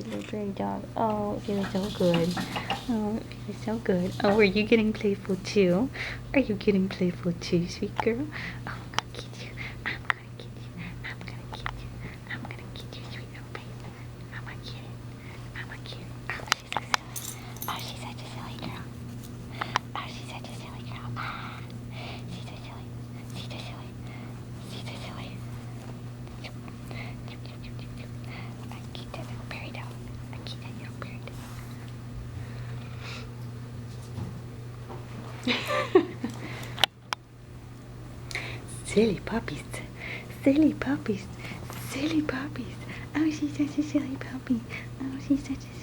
little prairie dog. Oh, it feels so good. Oh, it feels so good. Oh, are you getting playful too? Are you getting playful too, sweet girl? Oh, I'm gonna get you. I'm gonna get you. I'm gonna get you. I'm gonna get you, sweet little baby. I'm gonna get it. I'm gonna get it. Oh, she's such a silly girl. Oh, she's such a silly girl. Ah, she's so silly. She's so silly. She's so silly. I keep that little prairie dog. I keep that little prairie dog. Silly puppies. Silly puppies. Silly puppies. Oh, she's such a silly puppy. Oh, she's such a